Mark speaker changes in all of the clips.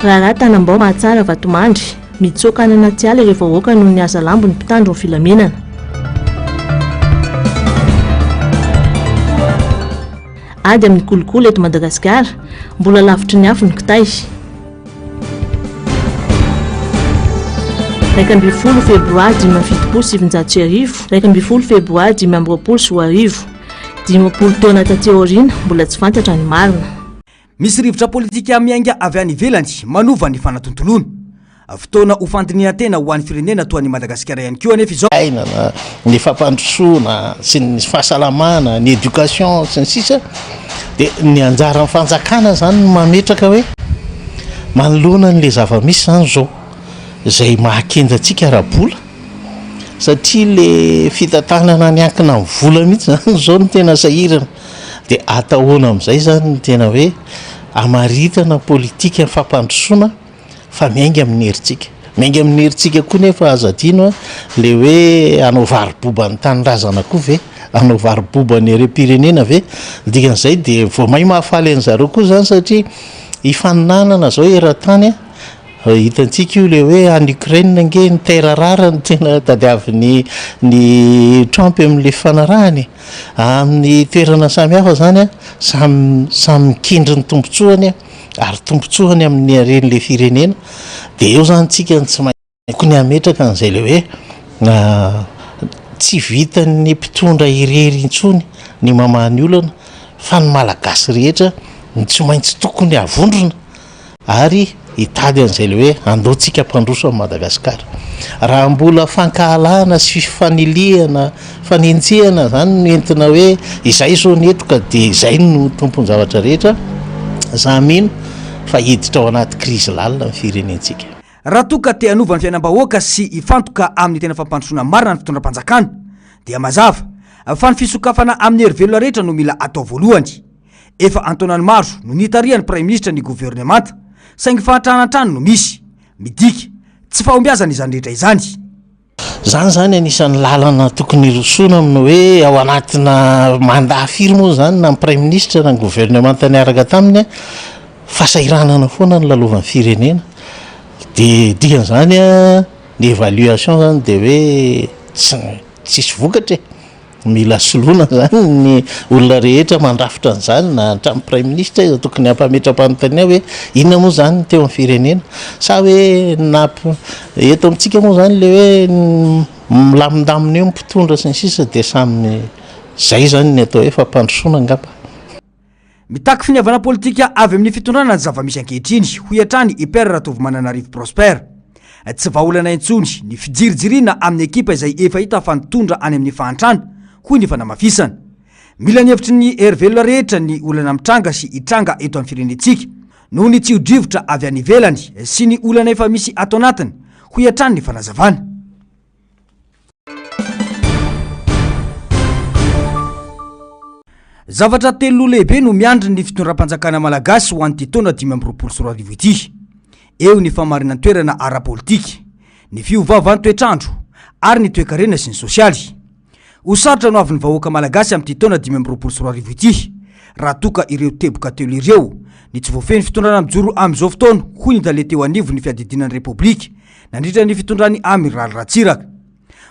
Speaker 1: Raha Tanambao Mahatsara Vatomandry mitsoka any anaty ala rehefa hoaka noho ny asa lambo ny mpitandro ny filaminana. Ady amin'ny kolokolo eto Madagasikara mbola lavitry ny afo ny kitay. 20 febroary 2017 20 febroary 2017 dimampolo taona taty aoriana mbola tsy fantatra ny marina.
Speaker 2: Misy rivotra politika miainga avy any ivelany manova ny fanatontoloana. Fotoana ho fandinihan-tena ho an'ny firenena toa ny Madagasikara ihany koa anefa izao.
Speaker 3: Ainana ny fampandrosoana sy ny fahasalamana, ny éducation sy ny sisa dia ny anjaran'ny fanjakana zany mametraka hoe manoloana n'le zava-misy zany zao izay mahakenjantsika arabola satria le fitantanana ny ankina amin'ny vola mihitsy zany zao ny tena sahirana dia atahoana amin'izay zany ny tena hoe amaritana politika ny fampandrosoana fa miainga amin'ny herintsika. Miainga amin'ny herintsika koa nefa azadino le hoe anao variboba ny tanirazana koa ve anao variboba ny rem-pirenena ve dikan'izay dia vao may mahafaly an'zareo koa zany satria hifaninanana zao eran-tany hitantsika io le hoe any Ukraine nge ny terre rare ny tena tadiavin'ny Trump amin'le fanarahany amin'ny toerana samihafa zany samy mikendry ny tombotsoany ary tombotsoany amin'ny aren'le firenena dia eo zany tsika tsy mainko ny ametraka an'izay le hoe tsy vitan'ny mpitondra irery intsony ny mamahany olana fa ny malagasy rehetra tsy maintsy tokony avondrona ary hitady an'izay le hoe andaontsika mpandroso amin'ny Madagasikara. Raha mbola fankahalana sy fanilihana fanenjehana zany no entina hoe izay zao netoka dia izay no tompony zavatra rehetra za mino fa hiditra ao anaty krizy lalina ny firenentsika.
Speaker 2: Raha toka te hanova ny fiainam-bahoaka sy hifantoka amin'ny tena fampandrosoana marina ny fitondram-panjakana dia mazava fa ny fisokafana amin'ny hery rehetra no mila atao voalohany. Efa antonany maro no nitarihan'ny Prime Ministre ny gouvernemanta saingy fahatranan-trano no misy midika tsy fahombiazana izany rehetra izany.
Speaker 3: Zany anisan'ny lalana tokony rosoana amin'ny hoe ao anatina mandat firy moa zany na ny Prime Ministre na ny gouvernemanta niaraka taminy fahasahiranana foana ny lalovan'ny firenena dia dikan'izany ny évaluation zany dia hoe tsisy vokatra mila soloana zany ny olona rehetra mandrafitra an'izany na hatramin'ny Prime Ministre tokony hampametra-panontania hoe inona moa zany teo amin'ny firenena sa hoe eto amintsika moa zany le hoe milamindamina eo mpitondra sy ny sisa dia samy zay zany ny atao hoe fampandrosoana angamba.
Speaker 2: Mitaky finiavana politika avy amin'ny fitondrana ny zava-misy ankehitriny ho iatrany Hyper Ratovimananarivo Prosper. Tsy vahaolana intsony ny fijirijiriana amin'ny ekipa izay efa hita fa nitondra any amin'ny fahantrana hoy ny fanamafisana. Mila ny hevitry ny hery rehetra ny olana mitranga sy hitranga eto amin'ny firenentsika noho ny tsiodrivotra avy any ivelany sy ny olana efa misy ato anatiny ho iatrany ny fanazavana. Zavatra telo lehibe no miandry ny fitondram-panjakana malagasy ho an'ity taona 2024 ity. Eo ny famarinana toerana ara-politika, ny fiovaovan'ny toetrandro ary ny toe-karena sy ny sosialy. Ho sarotra no avy ny vahoaka malagasy amin'ity taona 2024 ity raha toka ireo teboka telo ireo ny tsy voafeny fitondrana mijoro amin'izao fotoana hoy ny tale teo anivo ny fiadidinan'ny repoblika nandritra ny fitondrany Amiral Ratsiraka.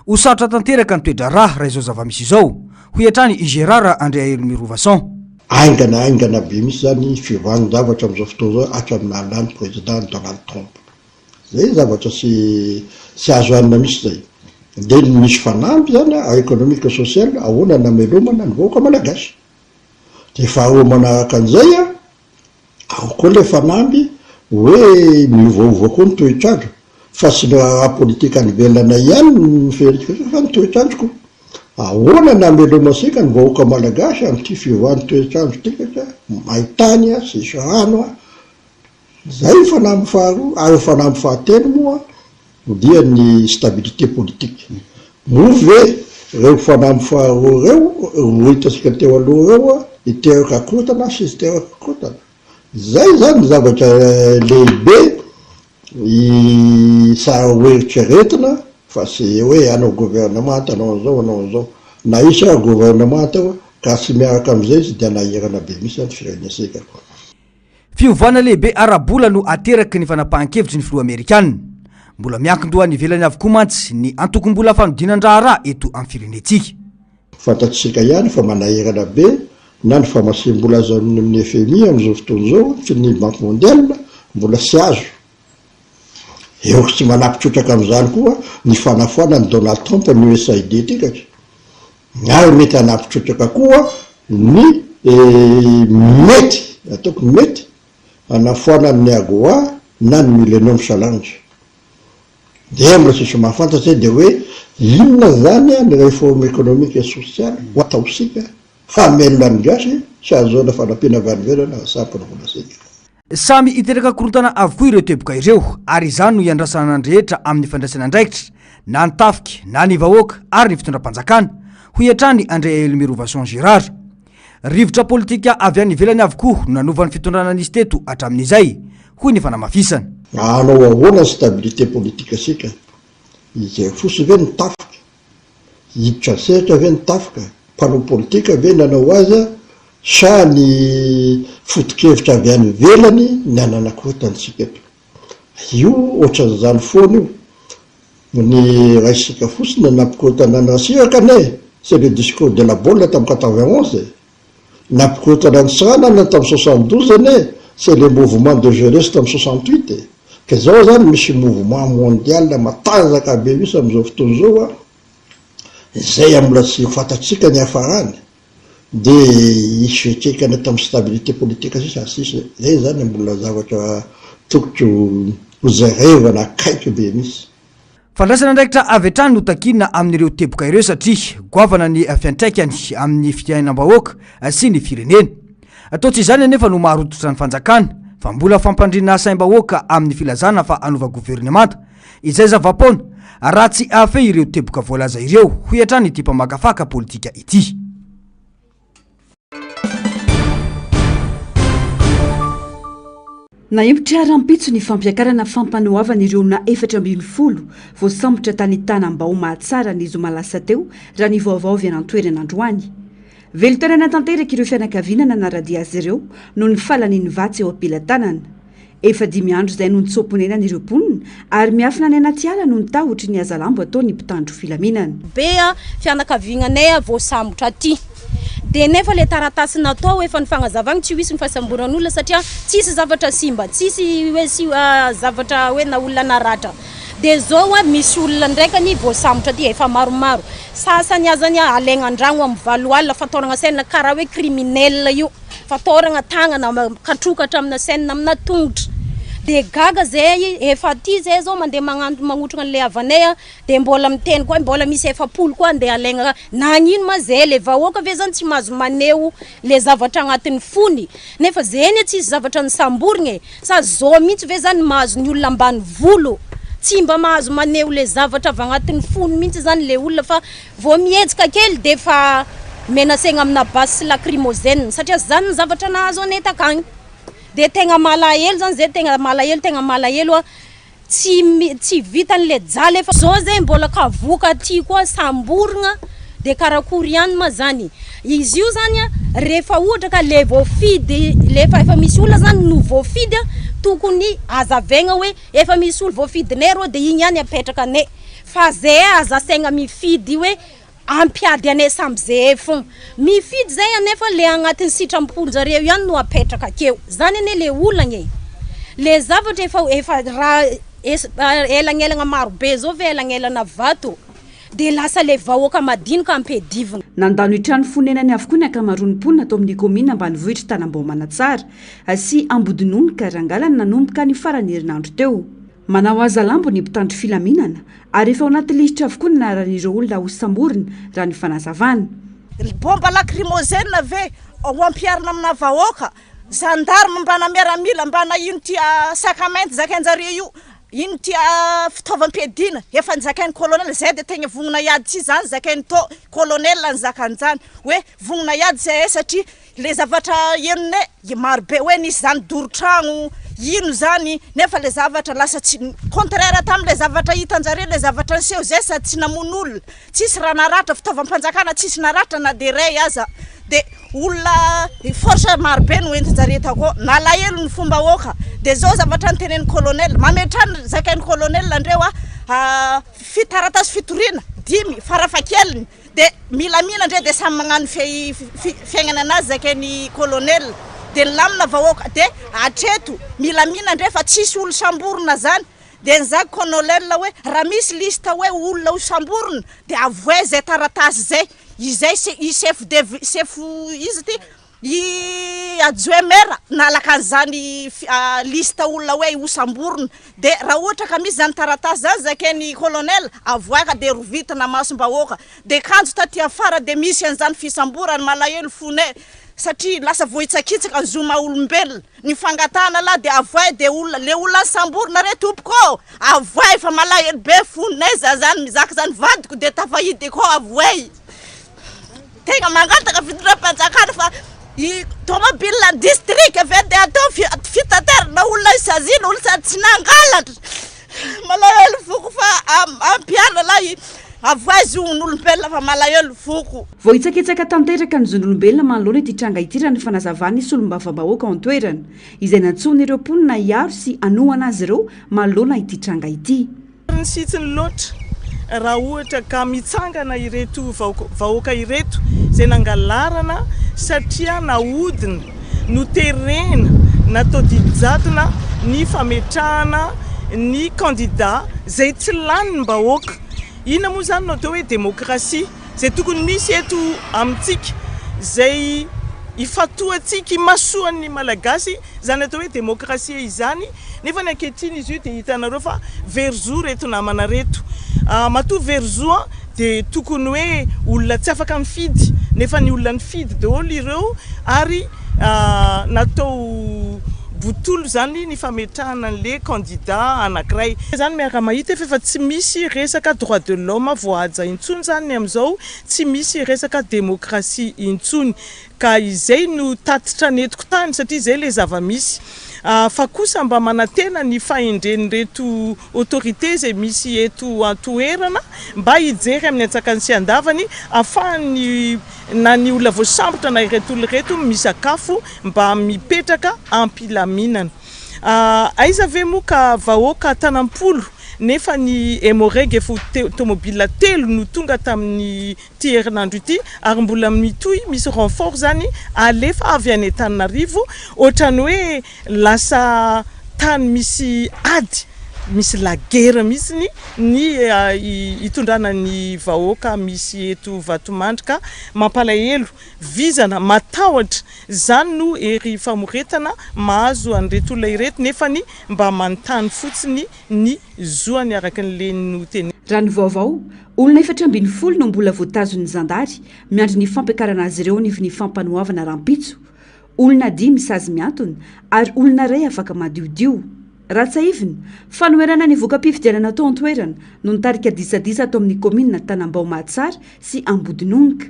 Speaker 2: Ho sarotra tanteraka ny toedra raha izao zava-misy izao ho iatrany Gérard André Mirovason.
Speaker 4: Aingana be misy zany fiovany zavatra amin'izao fotoana zao hatramin'ny alany président Donald Trump. Zay zavatra sy azo anina misy zay. Dia misy fanampy zany économique social ahoana namelomana ny vahoaka malagasy. Dia fahaomana kan'izay ao koa le fanampy hoe miovaova koa ny toetrandro fa sy politika nivelana ihany ny fa ny toetrandro koa. Ahoana nameloma sika ny vahoaka malagasy amin'ity fiovan'ny toetrandro tika maintany sy sahano zay fanampy faharoa ary fanampy fahatelo moa dia ny stabilité politique. Move reo fanampy faharoa reo hitasika teo aloha reo hiteraka kotana sy hiteraka kotana. Zay zany zavatra lehibe sara hoeritreretina fa sy hoe anao gouvernemanta anao zao na isa gouvernemanta ka sy miaraka amin'izay sy dia nahirana be misy ny firenensika.
Speaker 2: Fiovana lehibe arabola no ateraky ny fanapahan-kevitry ny filoha Amerikanina. Mbola miankin-doha ny velany avokoa mantsy ny antokom-bola fanodinan-draharaha eto amin'ny firenetsika.
Speaker 4: Fantatsika ihany fa manahirana be na ny famasim-bola azo amin'ny FMI amin'izao fotoana izao sy ny Banque mondiale mbola sy azo. Eo tsy manapitsotraka amin'izany koa ny fanafoana ny Donald Trump ny USAID tikatra. Ary mety hanapitsotraka koa ny mety ataoko mety anafoana ny AGOA na ny Millennium Challenge. Dia mbola sisy mahafantatsa dia hoe inona zany ny réforme économique et sociale ho ataosika hamelona ny gasy sy azoana fanampiana vaniverana sampona volasika.
Speaker 2: Samy iteraka korontana avokoa ireo teboka ireo ary izany no iandrasana ny rehetra amin'ny fandraisana andraikitra na ny tafiky na ny vahoaka ary ny fitondram-panjakana ho iatrany André Elmirovason Girard. Rivotra politika avy any ivelany avokoa no nanovan'ny fitondrana nisy teto hatramin'izay hoy ny fanamafisana.
Speaker 4: Anao ahoana stabilité politique sika izay fosy ve ny tafika hiditra sehatra ve ny tafika mpanao politika ve nanao azy sa ny foto-kevitra avy any velany ny ananakotantsika eto. Io ohatran'izany foana io ny raisika fosiny napikotana ny rasivaka ne c'est le discours de la bolle tamin'ny 91 napikotana ny Sranana tamin'ny 72 ne c'est le mouvement de jeunesse tamin'ny 68 ka zao zany misy mouvement mondial matanjaka be misy amin'izao fotoana izao zay ambola tsy fantatsika ny hafarany de isy fekekana tamin'ny stabilité politique sisa sisy zay zany mbola zavatra tokotro hozarevana akaiky be misy.
Speaker 2: Fandraisana andraikitra avy hatrany no takina amin'ireo teboka ireo satria goavana ny fiantraikany amin'ny fiainam-bahoaka sy ny firenena. Atao tsy izany anefa no maharototra ny fanjakana fa mbola fampandrina saim-bahoaka amin'ny filazana fa anova gouvernemanta. Izay zava-poana raha tsy afe ireo teboka voalaza ireo ho hatrany ity mpamakafaka politika ity.
Speaker 5: Naimbotra rampitso ny fampiakarana fampanoavana ireo na 420 voasambotra tany Tanambao Mahatsara ny zoma lasa teo raha ny vaovao avy anantoerana androany. Velitoerana tanteraka ireo fianakavinana naradia azy ireo no ny falan'ny vatsy eo ampilatanana. Efa 5 andro izay no nitsoponena ireo mponina ary miafina ny anaty ala no nitahotry ny azalambo atao ny mpitandro filaminana.
Speaker 6: Bea fianakavignanay voasambotra aty. De nefa le taratasy natao efa ny fagnazavagna tsy hisy ny fahasamboran'olona satria tsisy zavatra simba, tsisy hoe zavatra hoe na olona naratra. De zao misy olona ndraikany voasambotra aty efa maromaro. Sasany azany alaigna andragno amin'ny valo alina fatoragna saina karaha hoe criminel io. Fatoragna tagnana katrokatra amina saina amina tongotra. De gaga zay efa ty zay zao mandeha magnotrona le avanay de mbola miteny koa mbola misy efapolo koa andeha alaigna nagnino ma zay le vahoaka ve zany tsy mahazo maneo le zavatra agnatin'ny fony nefa zeny tsisy zavatra ny samborigny sa zao mihitsy ve zany mahazo ny olona ambany volo tsy mba mahazo maneo le zavatra avy agnatin'ny fony mihitsy zany le olona fa vao mietsika kely de fa menasegna amina base lacrymogène satria zany ny zavatra nahazo anetakagny. De tegna malahelo zany zay tegna malahelo tsy vitany le jale fa zao zay mbola kavoka aty koa samborigna de karakory ihany ma zany izy io zany rehefa ohatra ka le voafidy lefa efa misy olona zany no voafidy tokony azavegna hoe efa misy olo voafidinay rô de igny ihany apetraka anay fa zay azasaigna mifidy hoe ampiady anay samby zay fogna mifidy zay anefa le agnatin'ny sitrampolo zareo ihany no apetraka akeo zany ane le olagna le zavatra efa raha elagnelagna maro be zao ve elagnelana vato de lasa le vahoaka madinika ampedivina.
Speaker 5: Nandalo itrano fonenany avokoa ny akamaroan'ny mponina atao amin'ny komina ambanivohitra Tanambao Manatsara sy Ambodinonika rangalany nanomboka ny farany herinandro teo. Manao azalambo ny mpitandro filaminana ary efa ao anaty lisitra avokoa ny anaran'ireo olona ho samborina raha ny fanazavana.
Speaker 7: Bomba lacrymogène ve ho ampiarina amina vahoaka gendarme mbana miaramila mbana ino tia sakamenty zakainjare io ino tia fitaovam-piadina efa nizakain'ny colonel zay de tegna vognona iady tsy zany zakainy to colonel ny zakan'izany hoe vognona iady zay satria le zavatra enone maro be hoe nisy zany dorotragno ino zany nefa le zavatra lasa tsy contraire tamin'le zavatra hitanjare le zavatra niseho zay sady tsy namono olona tsisy raha naratra fitaovam-panjakana tsisy naratra na de ray aza de olona force marobe no entin-jareta koa nalahelo ny fomba oka de zao zavatra nytenen'ny colonel mametrany zakain'ny colonel andreo fitaratasy fitoriana 10 farafakeliny de milamina ndre de samy magnano fiaignana anazy zakain'ny colonel de lamina vahoaka de atreto milamina ndre fa tsisy olo samborona zany de nzaka colonel hoe raha misy lista hoe olona ho samborona de avoe zay taratasy zay izay i chef izy ty i adjoint maire nalaka an'izany lista olona hoe ho samborona de raha ohatra ka misy zany taratasy zany zakain'ny colonel avoaka de rovitana masom-bahoaka de kanjo taty afara de misy an'izany fisamborany malahelo fone satria lasa vohitsakitsaka zoma olombelona ny fangatana la de avoay de olona le olona samborona re tompoko avoay fa malahelo be fonay zany mizaka zany vadiko de tafahidy ko avoay tegna mangataka fitondram-panjakana fa i tomobile district avy de atao fitaterana olona isazina olo sady tsy nangalatra malahelo foko fa ampiana la avoazy on'olombelona fa malahelo foko
Speaker 5: vohitsakitsaka tanteraka ny zon'olombelona manoloana ity tranga ity raha ny fanazavany solombava-bahoaka ao an-toerana izay nantsony ireo mponina iaro sy anohana azy ireo manoloana ity tranga ity
Speaker 8: ny sitsiny loatra raha ohatra ka mitsangana ireto vahoaka ireto zay nangalarana satria nahodina no terena natao didijatona ny fametrahana ny candidat zay tsy lany ny bahoaka ina moa zany no atao hoe démocratie zay tokony misy eto amintsika zay ifatoatsika imasoan'ny malagasy zany atao hoe démocratie izany nefa ny ankehitriny izy io de hitanareo fa verzo reto namana reto matoa verzo de tokony hoe olona tsy afaka mifidy nefa ny olona nifidy daholo ireo ary natao botolo zany ny fametrahana an'le candidat anankiray zany miaraka mahita efa tsy misy resaka droit de l'homme voahaja intsony zany amin'izao tsy misy resaka démocratie intsony ka izay no tatitra netiko tany satria izay le zava-misy fa kosa mba manatena ny fahendreny reto autorité zay misy eto antoerana mba hijery amin'ny antsakany sy andavany afahany na ny olona voasambotra na ireto olona reto misakafo mba mipetraka ampilaminana aiza ve moa ka vahoaka tanampolo nefa ny hémorragie efa tomobile telo no tonga tamin'ny ty herinandro ity ary mbola mitoy misy renfort zany alefa avy any Antananarivo ohatrany hoe lasa tany misy ady misy lagera misy ny itondrana ny vahoaka misy eto Vatomandry mampalahelo vizana matahotra zany no ery famoretana mahazo an'ireto olona ireto nefa ny mba manontany fotsiny ny zoany araka n'le noteny
Speaker 5: raha ny vaovao olona 720 no mbola voatazon'ny zandary miandry ny fampiakarana azy ireo ny fampanoavana rampitso olona 10 misazy miantony ary olona ray afaka madiodio ratsaiviny fanoerana ny voka-pifidianana atao an-toerana no nitarika disadisa atao amin'ny komina Tanambao-Mahatsara sy Ambodinonika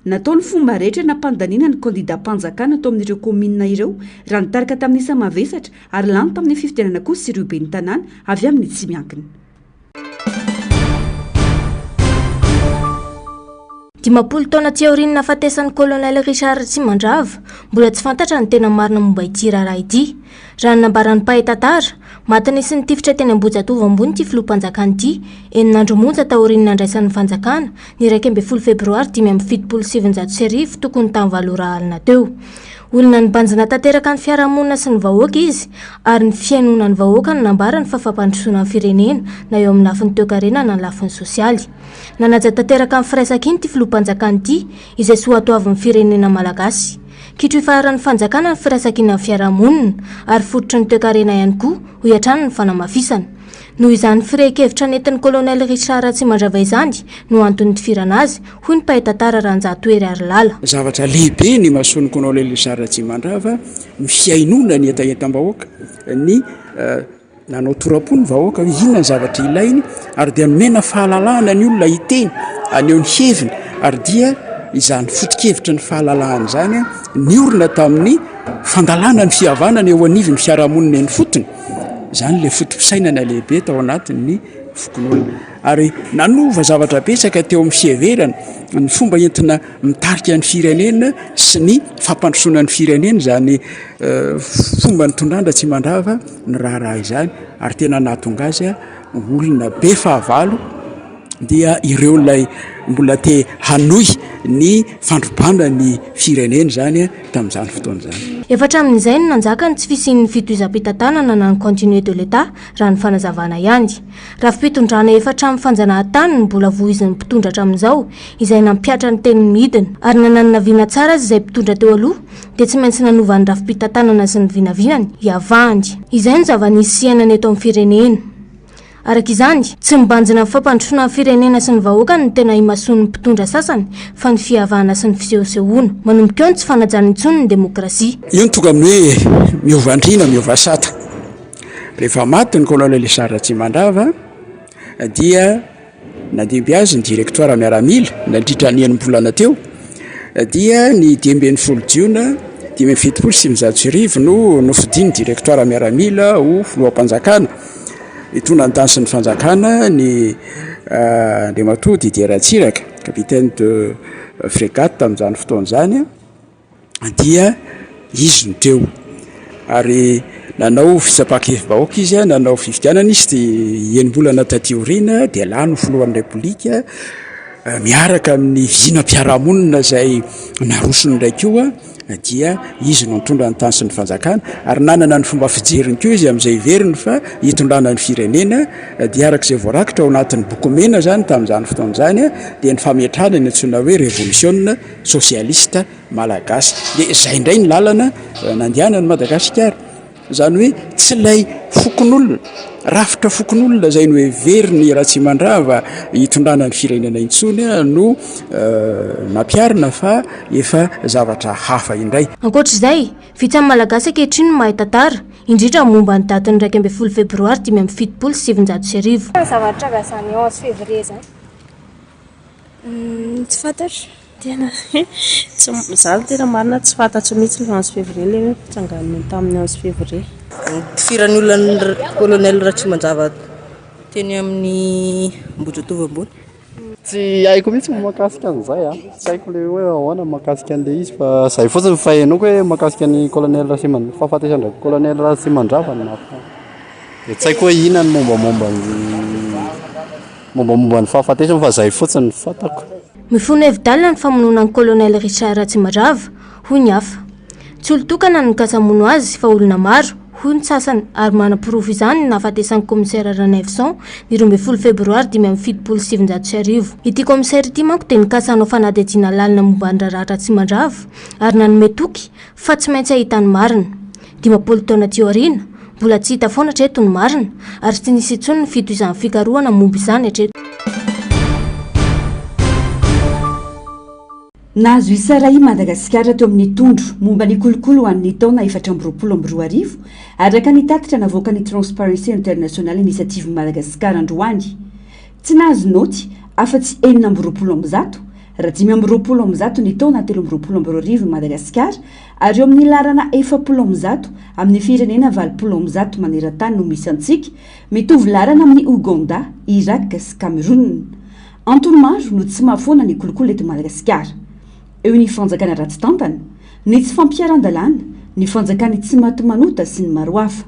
Speaker 5: natao ny fomba rehetra nampandaniana ny candidat mpanjakana atao amin'ireo komina ireo raha nitarika tamin'ny isa mavesatra ary lany tamin'ny fifidianana kosa sy ireo be ny tanàna avy amin'ny tsy miankina
Speaker 9: Dimapolo taona tsy aoriana nahafatesan'ny colonel Richard Tsimandrava mbola tsy fantatra ny tena marina momba ity raharaha ity raha nambaran'ny mpahitatara matany sy nitifitra teny Ambohijatovo ambony ty filoham-panjakana ity enin'andro monja taoriana nandraisan'ny fanjakana ny 12 febroary 2017 tokony tamin'ny valora alina teo olona ny banjina tanteraka ny fiarahamonina sy ny vahoaka izy ary ny fiainona ny vahoaka ny nambara ny fahafampandrosoana ny firenena na eo amin'ny lafiny toe-karena na ny lafiny sosialy nanaja tanteraka ny firaisakiny ty filoham-panjakana ity izay sy ho atoavin'ny firenena malagasy kitro ifaharan'ny fanjakana ny firaisakiana ny fiarahamonina ary fototry ny toe-karena ihany koa ho iatrano ny fanamafisana noho izany firehekevitra nentin'ny colonel Richard Tsimandrava izany no antony tifirana azy hoy ny mpahitatara Ranjatoery Arilala
Speaker 10: zavatra lehibe ny mahasoan'ny colonel Richard Tsimandrava ny fiainona ny etaentam-bahoaka ny nanao torapony vahoaka inona ny zavatra ilainy ary dia nomena fahalalahana ny olona hiteny aneo ny heviny ary dia izany foto-kevitra ny fahalalahana zany ny orina tamin'ny fandalana ny fihavanana eo anivy ny fiarahamonina ny fotony zany le fotom-pisainana lehibe tao anatin'ny fokon'olona ary nanova zavatra betsaka teo amin'ny fiheverana ny fomba entina mitarika ny firenena sy ny fampandrosoana ny firenena zany fomba ny tondrandra tsy mandrava ny raharaha izany ary tena nahatonga azy olona be fahavalo dia ireo lay mbola te hanohy ny fandrobana ny firenena zany tamin'izany fotoana zany.
Speaker 9: Efatra amin'izay no nanjaka ny tsy fisian'ny fitoizam-pitantanana na ny continuer de l'État raha ny fanazavana ihany. Raha fitondrana efatra amin'ny fanjanahantany no mbola voizin'ny mpitondra hatramin'izao izay nampiatra ny tenin'ny midina ary nananana vina tsara azy izay mpitondra teo aloha dia tsy maintsy nanova ny rafi-pitantanana sy ny vinavinany hiavahany. Izay no zava-nisy sianany eto amin'ny firenena. Araka izany, tsy mibanjina ny fampandrosoana ny firenena sy ny vahoaka ny tena imasoan'ny mpitondra sasany fa ny fihavahana sy ny fisehosehoana. Manomboka eo ny tsy fanajana intsony ny demokrasia.
Speaker 10: Io ny tonga amin'ny hoe miova andrina, miova sata. Rehefa maty ny colonel Sara Tsimandrava dia nadimby azy ny directoire miaramila nandritra ny enim-bolana teo dia ny 12 jiona 2017 no nofidiny directoire miaramila ho filoham-panjakana. Itona ny sy ny fanjakana ny Andriamatoa Didier Ratsiraka, capitaine de frégate tamin'izany fotoana zany dia izy no teo ary nanao fisapakevy-bahoaka izy nanao fifidianana izy dia enim-bolana taty aoriana dia lany filohan'ny repoblika miaraka amin'ny vinam-piarahamonina izay narosony ndraiky io dia izy no nitondra ny tany sy ny fanjakana ary nanana ny fomba fijeriny koa izy amin'izay veriny fa hitondrana ny firenena dia arak'izay voarakitra ao anatin'ny boky mena zany tamin'izany fotoana zany dia ny fametrahana ny antsoina hoe révolution socialiste malagasy dia izay indray ny lalana nandianany Madagasikara zany hoe tsy lay fokon'olona rafitra fokon'olona zay no hoe veriny Ratsimandrava hitondrana ny firenena intsony no nampiarina fa efa zavatra hafa indray.
Speaker 9: Ankoatr'izay, vitsy amin'ny malagasy ankehitriny no mahay tantara indrindra momba ny datiny 1 febroary 2017.
Speaker 11: Zavatra gasany 11 février zany. Tsy fantatra. Tena zany tena marina tsy fantatro mihitsy ny 11 février le fitsangana tamin'ny 11 février.
Speaker 12: Firan'olona colonel Ratsimandrava teny amin'ny Ambohijatovo ambony.
Speaker 13: Tsy haiko mihitsy mahakasika an'izay tsy haiko le hoe ahoana mahakasika an'le izy fa zay fotsiny fahenoko hoe mahakasika ny colonel Ratsimandrava fahafatesana colonel Ratsimandrava ny nafika. Dia tsy haiko hoe inona ny mombamomba ny fahafatesana fa zay fotsiny fantako.
Speaker 9: Mifono hevi-dalina ny famonoana ny colonel Richard Ratsimandrava hoy ny hafa. Tsy olo-tokana ny kasamono azy fa olona maro hoy ny sasany ary manam-pirofo izany ny nahafatesan'ny commissaire Ranevson ny 12 febroary 2017. Ity commissaire ity manko dia nikasanao fanadihadiana lalina momba ny raharaha Ratsimandrava ary nanome toky fa tsy maintsy ahitany marina. 20 taona teo aoriana mbola tsy hita foana hatreto ny marina ary tsy nisy intsony ny fitohizan'ny fikarohana momba izany hatreto.
Speaker 5: Nahazo isaray Madagasikara teo amin'ny tondro momba ny kolokolo ho an'ny taona 2024 araka ny tatitra navoaka ny Transparency International Initiative Madagasikara androany. Tsy nahazo noty afa-tsy 420 raha 520 ny taona 320 Madagasikara ary eo amin'ny larana 400 amin'ny firenena 20 maneran-tany no misy antsika mitovy larana amin'ny Uganda, Irak sy Cameroun. Antony maro no tsy mahafoana ny kolokolo eto Madagasikara. Eo ny fanjakana ratsy tantana, ny tsy fampiaran-dalàna, ny fanjakany tsy maty-manota sy ny maro hafa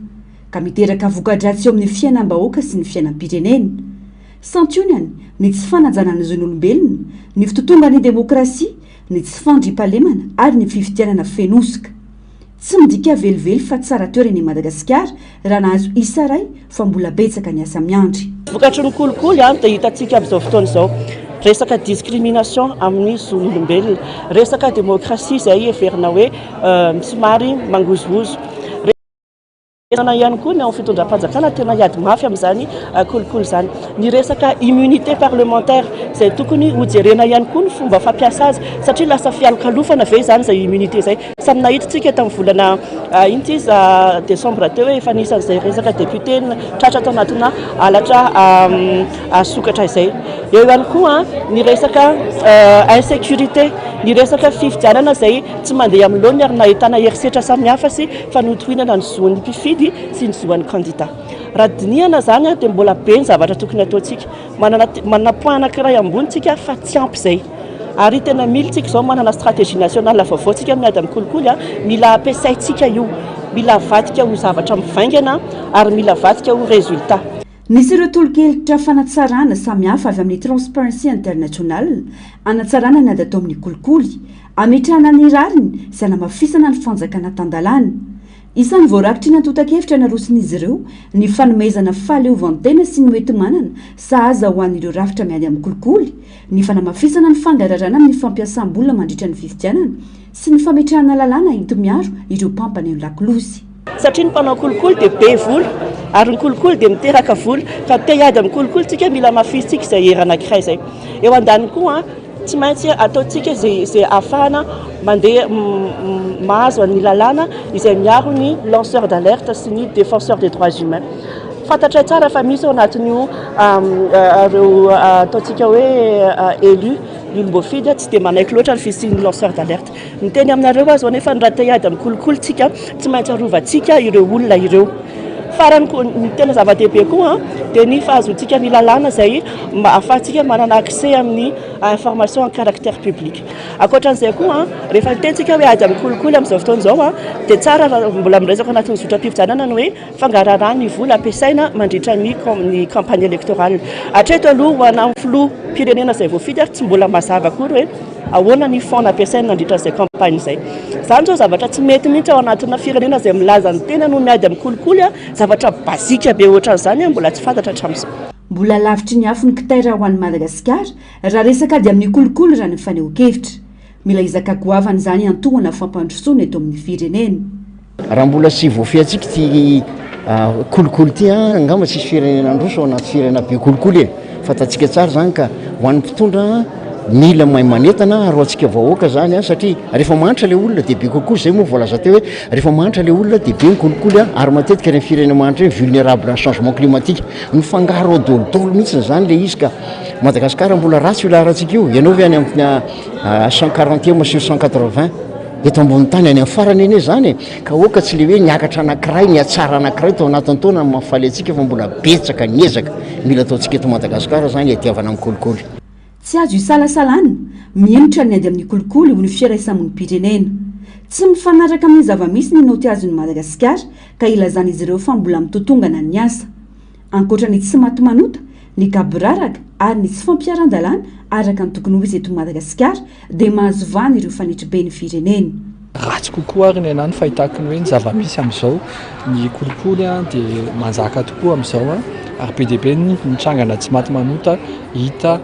Speaker 5: ka miteraka voka-dratsy eo amin'ny fiainam-bahoaka sy ny fiainam-pirenena. Santionany ny tsy fanajana ny zon'olombelona, ny fitotonga ny demokrasia, ny tsy fandriampahalemana ary ny fifidianana fenosoka. Tsy midika velively fa tsara toerany Madagasikara raha nahazo isaray fa mbola betsaka ny asa miandry.
Speaker 14: Vokatry ny kolokolo dia hitantsika amin'izao fotoana izao. Resaka discrimination amin'ny zon'olombelona, resaka demokrasia izay heverina hoe somary mangozogozo. Resaka ihany koa ny amin'ny fitondram-panjakana tena hiady mafy amin'izany kolokolo izany. Ny resaka immunité parlementaire izay tokony hojerena ihany koa ny fomba fampiasa azy satria lasa fialokalofana ve izany izay immunité izay. Samy nahitantsika tamin'ny volana inty izy décembre teo hoe efa nisan'izay resaka député tratra tao anatina halatra sokatra izay. Eo ihany koa ny resaka insécurité ny resaka fifidianana zay tsy mandeha amin'loany ary nahitana herisetra samihafa sy fanotohinana ny zoan'ny mpifidy sy ny zoan'ny candidat raha dinihana zany dia mbola be ny zavatra tokony ataontsika manana point anankiray ambonitsika fa tsy ampy zay ary tena militsika zao manana stratégie nationale vaovaotsika miady amin'ny kolikoly mila ampiasaitsika io mila vadika ho zavatra mivaingana ary mila vadika ho résultat.
Speaker 5: Nisy ireo tolokelitra fanatsarana samihafa avy amin'ny Transparency International anatsarana ny ady atao amin'ny kolikoly ametrahana ny rariny sy anamafisana ny fanjakana tandalana. Isan'ny voarakitra natota-kevitra narosin'izy ireo ny fanomezana fahaleovantena sy ny hoentimanana sahaza ho an'ireo rafitra miady amin'ny kolikoly, ny fanamafisana ny fangararana amin'ny fampiasam-bola mandritra ny fifidianana sy ny fametrahana lalàna hito-miaro ireo pampany amin'ny lakolosy.
Speaker 14: Satria ny mpanao kolikoly dia be vola ary ny kolikoly dia miteraka vola ka te hiady amin'ny kolikoly tsika mila mafisitsika izay hera anankiray zay. Eo andaniny koa tsy maintsy ataontsika zay ahafahana mandeha mahazo ny lalàna izay miaro ny lanceur d'alerte sy ny défenseur des droits humains. Fantatra tsara fa misy ao anatin'io reo ataontsika hoe élu l'olom-boafidy tsy dia manaiky loatra ny fisian'ny lanceur d'alerte. Ny teny aminareo azy anefa ny raha te hiady amin'ny kolikolytsika tsy maintsy arovantsika ireo olona ireo. Farany ny tena zava-dehibe koa dia ny fahazontsika ny lalàna zay ahafahantsika manana accès amin'ny information en caractère public. Ankoatran'izay koa rehefa tentsika hoe ady amin'ny kolikoly amin'izao fotoana izao dia tsara mbola miresaka anatin'ny zotram-pifidianana ny hoe fangarahana ny vola ampiasaina mandritra ny campagne électorale. Hatreto aloha ho ana filoham-pirenena izay voafidy ary tsy mbola mazava akory hoe ahoana ny fond nampiasaina nandritra izay campagne izay. Zany zao zavatra tsy mety mihitsy ao anatina firenena izay milaza ny tena no miady amin'ny kolikoly zavatra bazika be ohatran'izany mbola tsy fantatra hatramin'izao.
Speaker 5: Mbola lavitry ny afo ny kitaira ho an'ny Madagasikara raha resaka ady amin'ny kolikoly raha ny faneho-kevitra. Mila izaka goavana izany antohana fampandrosoana eto amin'ny firenena.
Speaker 15: Raha mbola sy voafiantsika ty kolikoly ty angamba tsisy firenena androso ao anaty firenena be kolikoly e. Fantatsika tsara zany ka ho an'ny mpitondra mila mahay manetana aroantsika vahoaka zany satria rehefa manitra le olona dia be kolikoly zay moa voalaza teo hoe rehefa manitra le olona dia be ny kolikoly ary matetika reny firenena manitra hoe vulnérable changement climatique mifangaro adolodolo mihitsy zany le izy ka Madagasikara mbola ratsy filaharantsika io ianao ve any amin'ny 140 sur 180 eto ambony tany any amin'ny farany eny zany ka oka tsy le hoe niakatra anankiray ny atsara anankiray tao anatin'ny taona mafaly antsika fa mbola betsaka niezaka mila ataontsika eto Madagasikara zany hadiavana amin'ny kolikoly.
Speaker 5: Tsy azo isalasalana miemitra ny ady amin'ny kolikoly ho ny fiaraisamon'ny pirenena. Tsy mifanaraka amin'ny zava-misy ny noty azon'ny Madagasikara ka ilazan'izy ireo fa mbola mitotongana ny asa. Ankoatra ny tsy maty manota, ny kabraraka ary ny tsy fampiaran-dalàna araka ny tokony ho izy eto Madagasikara dia mahazo vana ireo fanitry ny firenena.
Speaker 16: Ratsy kokoa ary ny anany fahitako ny hoe ny zava-misy amin'izao ny kolikoly dia manjaka tokoa amin'izao ary be dia be ny mitrangana tsy maty manota hita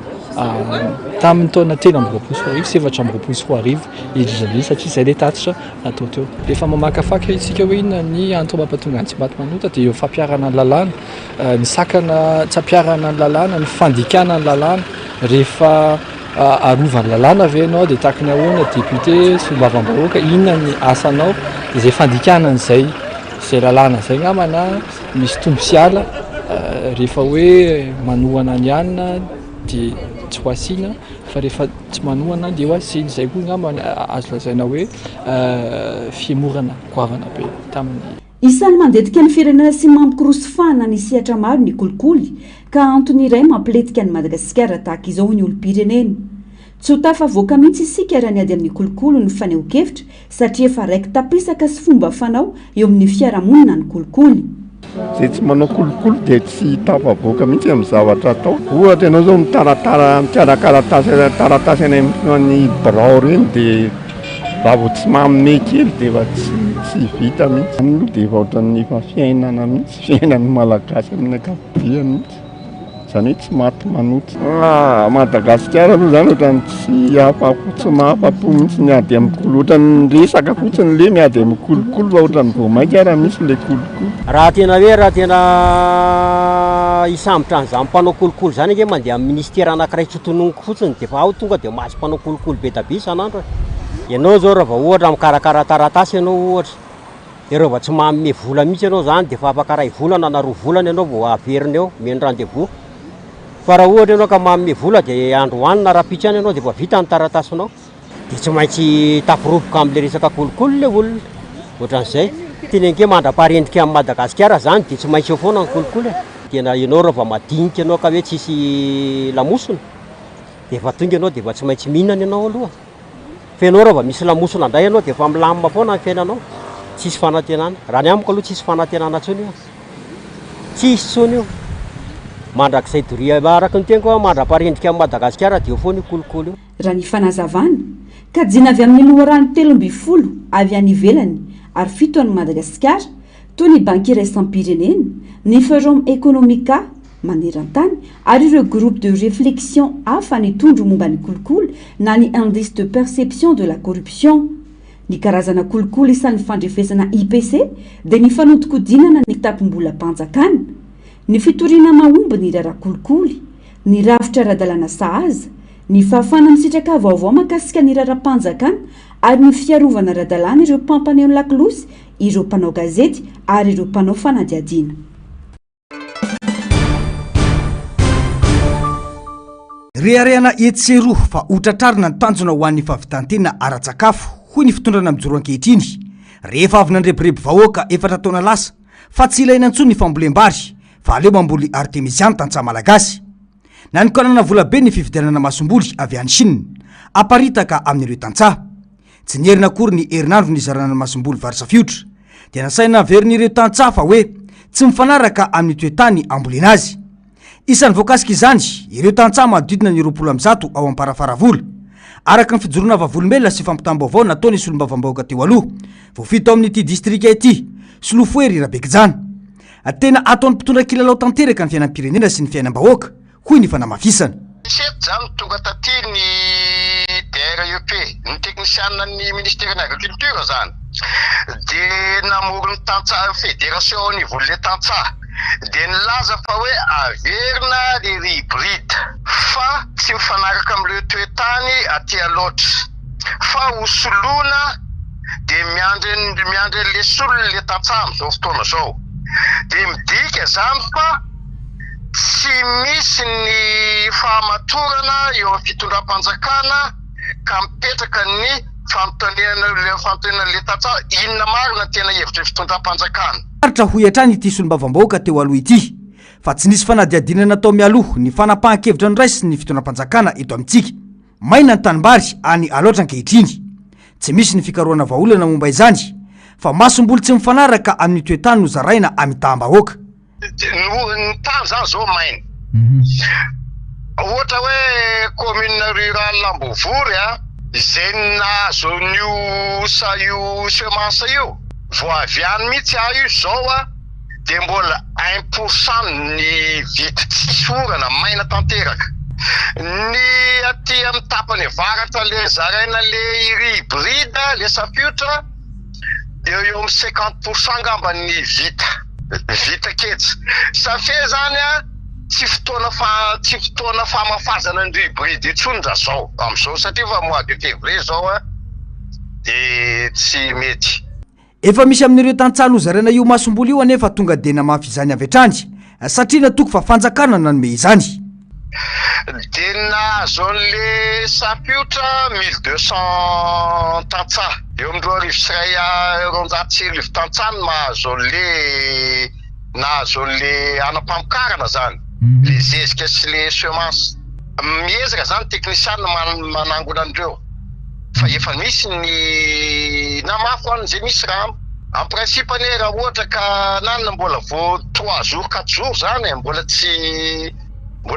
Speaker 16: tamin'ny taona 10 sy 7 indrindra satria izay le tatitra natao teo. Rehefa mamakafaka isika hoe inona ny antony mampatonga ny tsy maty manota dia eo fampiarana ny lalàna, ny sakana tsy ampiarana ny lalàna, ny fandikana ny lalàna rehefa arovany lalàna ve ianao dia tahaka ny ahoana député sy mbavam-bahoaka inona ny asanao dia izay fandikanana izay lalàna izay ngamana misy tombo sy ala rehefa hoe manohana ny anina dia tsy ho asiana fa rehefa tsy manohana dia ho asiana izay koa ngamba azo lazaina hoe fiemorana goavana be tamin'ny
Speaker 5: isan'ny mandetika ny firenena sy mampikirosofana ny sehatra maro ny kolikoly ka antony iray mampiletika ny Madagasikara tahaka izao ny olom-pirenena. Tsy ho tafavoaka mihitsy isika raha ny ady amin'ny kolikoly ny faneho-kevitra satria efa raiky tapisaka sy fomba fanao eo amin'ny fiarahamonina ny kolikoly.
Speaker 17: Zay tsy manao kolikoly dia tsy tafavoaka mihitsy amin'ny zavatra atao. Ohatra ianao zao mitaratasy any amin'ny birao reny dia vao tsy manome kely dia efa tsy vita mihitsy. Aloha dia efa ohatran'ny efa fiainana mihitsy, fiainan'ny malagasy amin'ny ankapobeny mihitsy. Zany hoe tsy maty manota. Madagasikara aloha zany ohatran'ny tsy afa-po mihitsy miady amin'ny kolikoly. Ohatran'ny resaka fotsiny le miady amin'ny kolikoly fa ohatran'ny voamaika raha misy le kolikoly.
Speaker 18: Raha tena hisambotra an'izany mpanao kolikoly zany ake mandeha amin'ny ministera anankiray tsotononiko fotsiny dia fa ao tonga dia mahazo mpanao kolikoly be tabe isan'andro. Ianao zao raha vao ohatra mikarakara taratasy ianao ohatra dia raha vao tsy manome vola mihitsy ianao zany dia fa afaka ray volana na 2 volana ianao vao averina eo meno rendez-vous. Fa raha ohatra ianao ka manome vola dia andro hoanina raha pitsa ianao dia efa vita ny taratasinao. dia tsy maintsy taporoboka amin'le resaka kolokolo le olona ohatran'izay tenenke mandra-paharendrika amin'ny Madagasikara zany dia tsy maintsy eo foana ny kolokolo tena ianao raha va madinika ianao ka hoe tsisy lamosina dia efa tonga ianao dia efa tsy maintsy mihinana ianao aloha fa ianao raha va misy lamosina indray ianao dia efa milamina foana ny fiainanao tsisy fanantenana raha ny amiko aloha tsisy fanantenana tsony io tsisy tsony io mandrakizay doria araka ny teniko mandra-paharendrika amin'ny Madagasikara dia eo foana io kolokolo io
Speaker 5: raha ny fanazavana ka jina avy amin'ny loharano 12 avy any ivelany ary 7 any Madagasikara toy ny banque iraisam-pirenena ny forum economica maneran-tany ary ireo groupe de réflexion hafa ny tondro momba ny kolokolo na ny indice de perception de la corruption ny karazana kolokolo isan'ny fandrefesana IPC dia ny fanodinkodinana ny tapim-bola-panjakana ny fitoriana mahomby ny rara-kolikoly ny rafitra ara-dalàna sahaza ny fahafana misitraka vaovao makasika ny rara-panjakana ary ny fiarovana ara-dalàna ireo mpampany amin'ny lakilosy ireo mpanao gazety ary ireo mpanao fanadiadiana
Speaker 2: reharehana etseroa fa otratrarina ny tanjona ho an'ny fahavitantena ara-tsakafo hoy ny fitondrana mijoro ankehitriny rehefa avy nandrebireby vahoaka efatra taona lasa fa tsy ilaina intsony ny fambolem-bary fa aleo mamboly artemisiany tantsaha malagasy nanikanana vola be ny fividianana masomboly avy any Chine aparitaka amin'ireo tantsaha tsy nierina akory ny herinandro ny zarana masomboly varsafiotra dia nasaina averin'ireo tantsaha fa hoe tsy mifanaraka amin'ny toetany ambolena azy isan'ny voakasika izany ireo tantsaha manodidina ny 20 ao am-parafaravola araka ny fijorona vavolombelona sy fampitam-baovao nataony solombavam-bahoaka teo aloha voafito amin'ity distrika ity Solofoery Rabekijana tena ataon'ny mpitondra kilalao tanteraka ny fiainam-pirenena sy ny fiainam-bahoaka hoy ny fanamafisana
Speaker 19: zany tonga taty ny DREP ny teknisianina ny ministère ny agriculture zany dia namorony tantsaha fédération au niveau le tantsaha dia nilaza fa hoe averina le hybride fa tsy mifanaraka amin'ireo toetany aty aloatra fa hosoloana dia miandry le solona le tantsaha amin'izao fotoana zao dia midika zany fa tsy misy ny fahamatorana eo amin'ny fitondram-panjakana ka mipetraka ny fanontaniana le tantsaha inona marina tena hevitra fitondram-panjakana
Speaker 2: aritra hoy hatrany ity solombavam-bahoaka teo aloha ity fa tsy nisy fanadiadiana natao mialoha ny fanapahan-kevitra ny raisy ny fitondram-panjakana eto amintsika maina ny tanimbary any aloatra ankehitriny tsy misy ny fikaroana vahaolana momba izany fa masomboly tsy mifanaraka amin'ny toetany no zaraina amitam-bahoaka
Speaker 19: ny tany zany zao maina ohatra hoe commune rurale Lambovory izay nahazo io semence io vo avy any mihitsy io zao dia mbola 1% ny vity tsisy orana maina tanteraka ny aty amin'ny tapany varatra le zaraina le hybride le safiotra dia eo amin'ny 50% ngamba ny vita ketsy safia zany tsy fotoana famafazana ny hybride itsony dra zao amin'izao satria fa mois de février zao dia tsy mety
Speaker 2: efa misy amin'ireo tantsaha nozaraina io masomboly io anefa tonga dia namafy izany avy hatrany satria natoko fa fanjakana nanome izany
Speaker 19: dia nahazo an'le safiotra 1200 tantsaha eo amin'ireo arivo sy ray 200 tantsaha no nahazo an'le anam-pamokarana zany le zezika sy le semence miezaka zany teknisiana manangona an'ireo fa efa misy ny namafy an'izay misy rano en principe ane raha ohatra ka nanina mbola vo 3 jours 4 jours zany mbola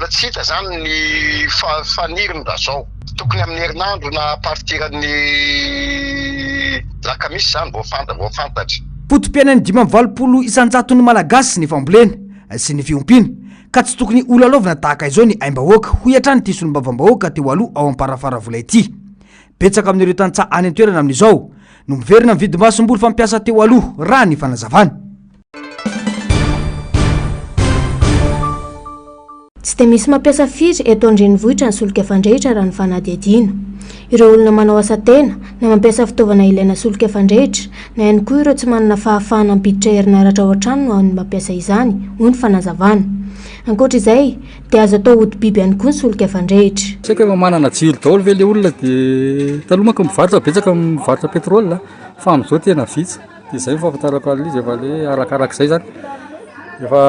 Speaker 19: tsy hita zany ny faniriny da zao tokony amin'ny herinandro na partiran'ny lakamisy zany voafantatra
Speaker 2: poto-piainany 520 isan-jaton'ny malagasy ny fambolena sy ny fiompiana ka tsy tokony olalovina tahaka izao ny aim-bahoaka hoy hatrany ity solombavam-bahoaka teo aloha ao am-parafaravola ity betsaka amin'ireo tantsaha any an-toerana amin'izao no miverina ny vidy masomboly fampiasa teo aloha raha ny fanazavana
Speaker 9: tsy dia misy mampiasa firy eto andrenivohitra ny solika fandrehitra raha ny fanadiadiana ireo olona manao asa tena na mampiasa fitaovana ilaina solika fandrehitra na ihany koa ireo tsy manana fahafahana ampiditra herinaratra ao an-trano no any mampiasa izany hoy ny fanazavana ankoatra izay dia azo atao ody biby ihany koa ny solika efandrehitra.
Speaker 16: Saika efa manana jiro daholo ve le olona dia taloha manko mivarotra betsaka mivarotra petrôle fa amin'izao tena vitsy dia izay fahafantarako izy efa le arakarak'izay zany efa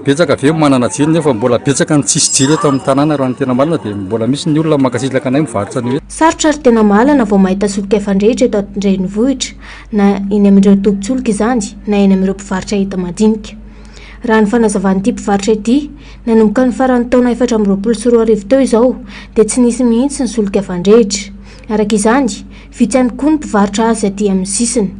Speaker 16: betsaka ve manana jiro nefa mbola betsaka ny tsisy jiro eto amin'ny tanàna raha ny tena marina dia mbola misy ny olona makasitraka anay mivarotra ny hoe
Speaker 9: sarotra ary tena mahalana vao mahita solika efandrehitra eto an-drenivohitra na eny amin'ireo tobin-tsolika izany na eny amin'ireo mpivarotra hita madinika. Raha ny fanazavan'ity mpivarotra ity nanomboka ny faran'ny taona 2024 teo izao dia tsy nisy mihitsy ny solika efandrehitra. Araka izany vitsy ihany koa ny mpivarotra azy aty amin'ny sisiny.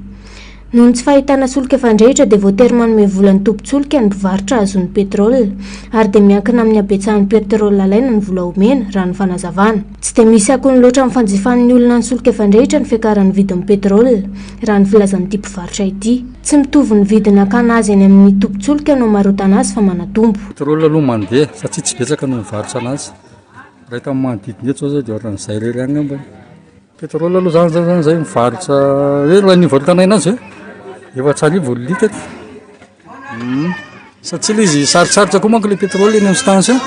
Speaker 9: Noho ny tsy fahitana solika efandrehitra dia voatery manome vola ny tompon-tsolika ny mpivarotra azon'ny petrôla ary dia miankina amin'ny habetsahan'ny petrôla alaina ny vola omena raha ny fanazavana. Tsy dia misy akony loatra amin'ny fanjifan'ny olona ny solika efandrehitra ny fiakaran'ny vidin'ny petrôla raha ny filazan'ity mpivarotra ity. Tsy mitovy ny vidina akana azy eny amin'ny tompon-tsolika no marotana azy fa manatombo.
Speaker 16: Petrôla aloha mandeha satria tsy betsaka no mivarotra anazy. Raha hita manodidina eto zao dia ohatran'izay rery agny ambany. Petrôla aloha zany zay mivarotra raha ny varotana anazy efa tsarivo litra satria le izy sarotsarotra koa manko le petrôla eny amin'ny station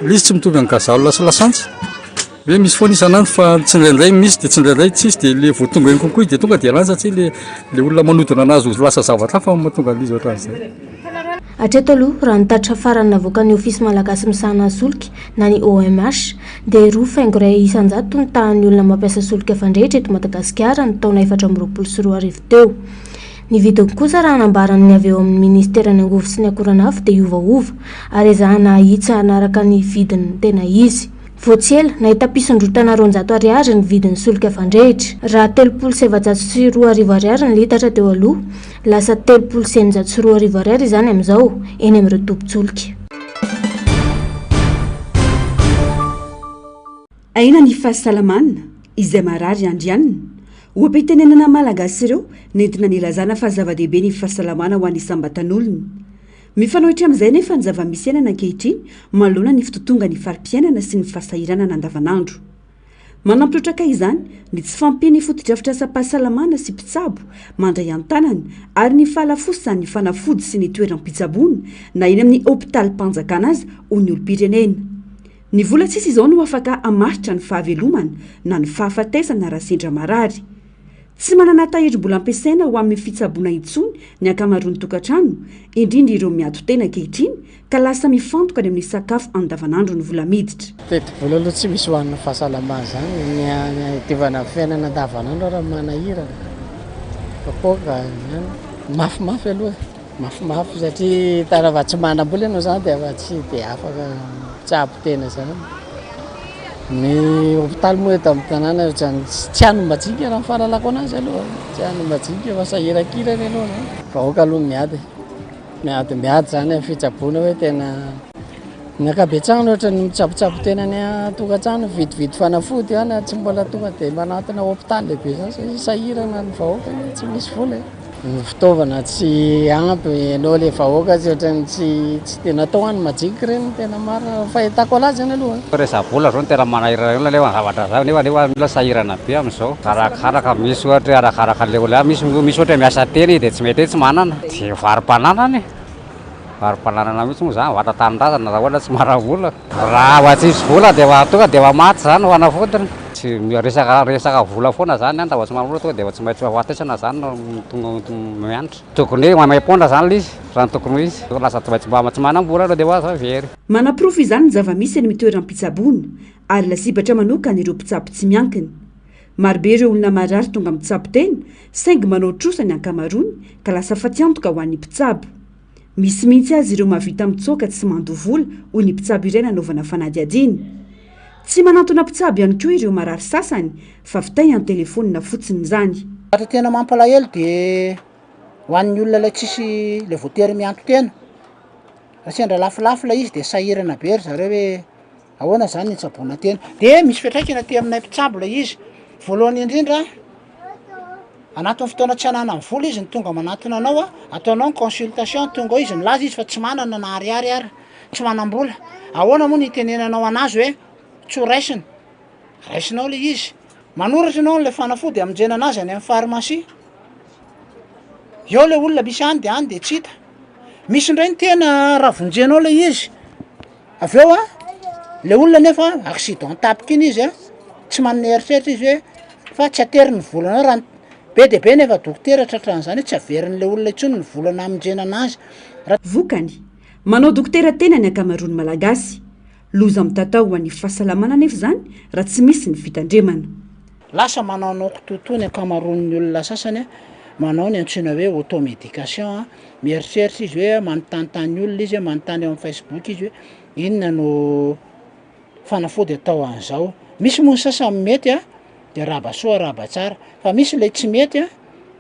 Speaker 16: le izy tsy mitovy amin'ny gazole sy lasantsy hoe misy foana isanandro fa tsy indraindray misy dia tsy indraindray tsisy dia le voatonga eny kokoa dia tonga dia lany satria le olona manodina anazy ho lasa zavatra hafa mahatonga an'izy ohatran'izay.
Speaker 9: Hatreto aloha raha nitatitra farany navoaka ny ofisy malagasy misahana solika na ny OMH dia roa faingo iray isan-jato ny tahan'ny olona mampiasa solika efandrehitra eto Madagasikara ny taona 2024 teo. Ny vidiny kosa raha nambaran'ny avy eo amin'ny ministeran'ny angovo sy ny akoranafo dia iovaova ary ezahana ahitsy anaraka ny vidiny tena izy. Voatsy ela nahita pisondrotana 200 ariary ny vidin'ny solika efandrehitra. Raha 3702 ariary ny litatra teo aloha, lasa 3902 ariary izany amin'izao eny amin'ireo tompon-tsolika.
Speaker 5: Aina ny fahasalamana izay marary andrianina. Oam-pitenenana malagasy ireo nentina nilazana fa zava-dehibe ny fahasalamana ho an'ny sambatan'olona. Mifanohitra amin'izay nefa ny zava-misy ainana ankehitriny manoloana ny fitotonga ny farim-piainana sy ny fahasahiranana andavanandro. Manampitrotraka izany ny tsy fampiany foto-drafitra asa-pahasalamana sy mpitsabo mandray an-tanana ary ny fahalafosany ny fanafody sy ny toeram-pitsaboana na eny amin'ny hôpitaly mpanjakana azy ho ny olo-pirenena. Ny vola tsisy izao no afaka hamaritra ny fahavelomana na ny fahafatesana raha sendra marary. Tsy manana tahiry-bola ampiasaina ho amin'ny fitsaboana intsony ny ankamaroan'ny tokantrano, indrindra ireo miato-tena ankehitriny ka lasa mifantoka any amin'ny sakafo andavanandro ny vola miditra.
Speaker 20: Teti-bola aloha tsy misy ho an'ny fahasalamana zany ny tivana fiainana andavanandro raha manahirana. Kapoka mafimafy aloha, mafimafy satria taraha tsy manam-bola ianao zany dia efa tsy dia afaka tsabo tena zany. Ny hôpitaly moa eto amin'ny tanàna tsy hanom-bajika raha fahalalako anazy aloha, tsy hanom-bajika fa sahiran-kirany aloha. Vahoaka aloha miady zany fitsaboana hoe tena ny ankabetsahana ohatra ny mitsabotsabo tena ny tokantrano vidividy fanafody ana tsy mbola tonga dia manatona hôpitaly lehibe zany sahirana ny vahoaka tsy misy vola. Ny fitaovana tsy ampy ianao le vahoaka ohatrany tsy tena atao any majiky ireny tena marina fahitako anazy any aloha.
Speaker 21: Resa-bola zao no tena manahirana lefa zavatra zao nefa mila sahirana be amin'izao. Arakaraka misy ohatra arakaraka le olona misy ohatra miasa teny dia tsy mety tsy manana dia varim-pananany. Varim-pananana mihitsy moa zany vata tanindrazana raha ohatra tsy mara-vola. Raha tsisy vola dia tonga dia maty zany ho anafotiny. Resaka vola foana zany any raha tsy mara-vola tonga dia tsy maintsy fahafatesana zany tonga mianatra. Tokony hoe mamay-pondra zany le izy raha tokony izy. Lasa tsy maintsy mba tsy manam-bola aloha dia hoazy very.
Speaker 5: Manaprofo izany ny zava-misy eny amin'ny toeram-pitsaboana ary lasibatra manokana ireo mpitsabo tsy miankina. Marobe ireo olona marary tonga mitsabo tena saingy manao trosa ny ankamaroany ka lasa faty-antoka ho an'ny mpitsabo. Misy mihitsy azy ireo mahavita mitsoaka tsy mandoa vola ho ny mpitsabo iray nanaovana fanadihadiana. Tsy manantona mpitsabo ihany koa ireo marary sasany fa vitay amin'ny telefonina fotsiny izany.
Speaker 20: Tena mampalahelo dia ho an'ny olona ilay tsisy le voatery mianto tena. Sendra lafilafy ilay izy dia sahirana be ry zareo hoe ahoana zany ny tsaboana tena. Dia misy fiantraikana aty aminay mpitsabo ilay izy. Voalohany indrindra anatin'ny fotoana tsy hanana amin'ny vola izy ny tonga manatona anao ataonao ny consultation tonga izy milaza izy fa tsy manana na ariary ary tsy manam-bola. Ahoana moa ny itenenanao anazy hoe tsy ho raisina. Raisinao le izy. Manoratra ianao le fanafody amonjena anazy any amin'ny pharmacie. Eo le olona misy any dia tsy hita. Misy indray ny tena raha vonjenao le izy avy eo a le olona nefa accident tapika iny izy a tsy manana eritreritra izy hoe fa tsy ateriny volana raha be de be nefa dokotera tratran'izany hoe tsy averin'le olona intsony ny volana aminjena anazy
Speaker 5: vokany manao dokotera tena ny ankamaroany malagasy loza mitatao ho an'ny fahasalamana nefa zany raha tsy misy ny fitandremana
Speaker 20: lasa manao kototoany ankamaroan'ny olona sasany a manao ny antsoina hoe automédication a mieritreritra izy hoe manontanytany olona izy manontany eo amin'ny Facebook izy hoe inona no fanafody atao an'izao misy moa ny sasany mety a de rabasoa rabatsara fa misy le tsy mety a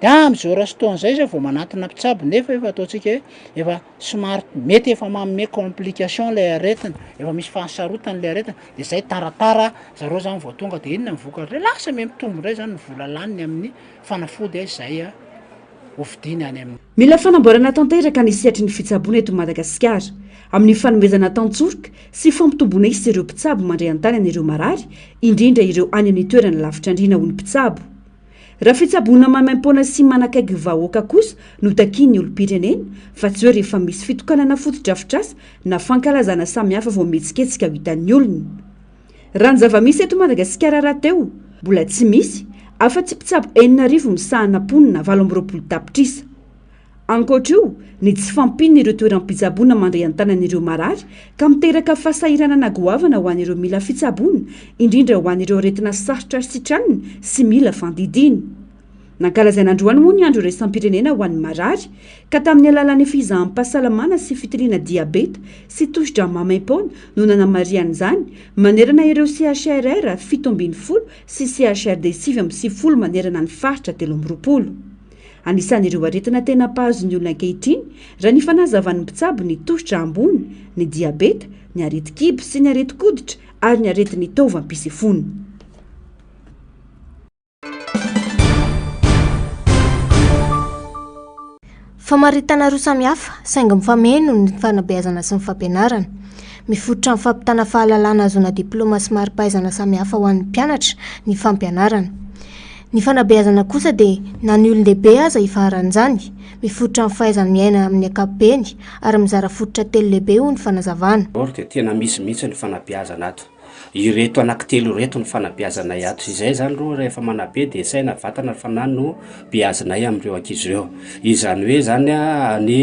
Speaker 20: de am'izao rahasotoan'izay izy vao manatona mpitsabo nefa efa ataontsika hoe efa somary mety efa manome complication le aretina efa misy fahasarotany le aretina de zay taratara zareo zany vao tonga de inona mivokatra lasa me mitombo ndray zany ny vola laniny amin'ny fanafody zay a hovidiny any amin'ny
Speaker 5: mila fanamboarana tanteraka ny siatry ny fitsaboana eto Madagasikara amin'ny fanomezana tantsorika sy fampitombona isy ireo mpitsabo mandray an-tany an'ireo marary indrindra ireo any amin'ny toerana lavitra andrina ho ny mpitsabo raha fitsaboana mamaim-poana sy manakaiky vahoaka kosa no takin'ny olom-pirenena fa tsy hoe rehefa misy fitokanana foto-drafitrasa na fankalazana samihafa vao metsiketsika ho hitan'ny olona raha ny zava-misy eto Madagasikara raha teo mbola tsy misy afa-tsy mpitsabo 4,000 misahana ponina 20 tapitrisa ankoatra io ny tsy fampinina ireo toeram-pitsaboana mandray an-tanan'ireo marary ka miteraka fasahirana nagoavana ho an'ireo mila fitsaboana indrindra ho an'ireo aretina sarotra sitraniny sy mila fandidiny nankalazaina androany moa ny andro iraisam-pirenena ho an'ny marary ka tamin'ny alalan'ny fizahan-pahasalamana sy fitiliana diabeta sy tositra mamaim-poana no nanamarian'izany manerana ireo CHRR 7 sy CHRD 9 manerana ny faritra 13 anisan'ireo aretina tena mpahazon'ny olona ankehitriny raha ny fanazavan'ny mpitsabo ny tositra ambony ny diabeta ny areti-kibo sy ny areti-koditra ary ny aretin'ny taovam-pisy fony
Speaker 9: famaritana roa samihafa saingy mifameno ny fanabeazana sy ny fampianarana mifototra amin'ny fampitana fahalalana azona diplôma sy mari-pahaizana samihafa ho an'ny mpianatra ny fampianarana ny fanabeazana kosa dia na ny olon-dehibe aza ifaharan'izany mifototra amin'ny fahaizana miaina amin'ny ankapobeny ary mizara fototra telo lehibe ho ny fanazavana
Speaker 1: dia tena misy mihitsy ny fanabeazana ato ireto anankitelo reto ny fanabeazanay ato izay zany ro rehefa manabe dia saina vatana fanany no beazanay amin'ireo ankizy ireo izany hoe zany ny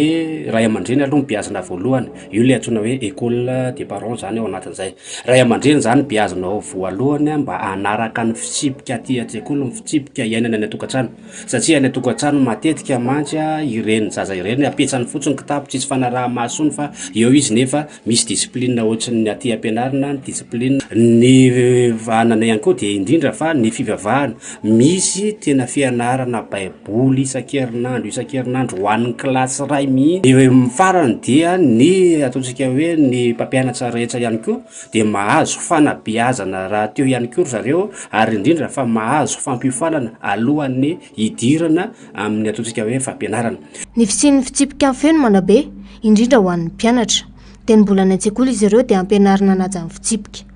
Speaker 1: ray aman-dreny aloha beazana voalohany io le antsoina hoe école des parents zany ao anatin'izay ray aman-dreny zany beazanao voalohany mba hanaraka ny fitsipika aty an-tsekoly ny fitsipika iainana any atokantrano satria any atokantrano matetika mantsy ireny zaza ireny apetsany fotsiny kitapo tsisy fanaraha-masony fa eo izy nefa misy discipline ohatrany aty ampianarana ny discipline ny vanana ihany koa dia indrindra fa ny fivavahana misy tena fianarana baiboly isan-kerinandro ho an'ny kilasy ray mihitsy farany dia ny ataontsika hoe ny mpampianatra rehetra ihany koa dia mahazo fanabeazana raha teo ihany koa zareo ary indrindra fa mahazo fampiofanana alohan'ny hidirana amin'ny ataontsika hoe fampianarana
Speaker 9: ny fisian'ny fitsipika amin'ny feno manabe indrindra ho an'ny mpianatra dia ny mbola ny an-tsekoly izy ireo dia ampianarana anaja amin'ny fitsipika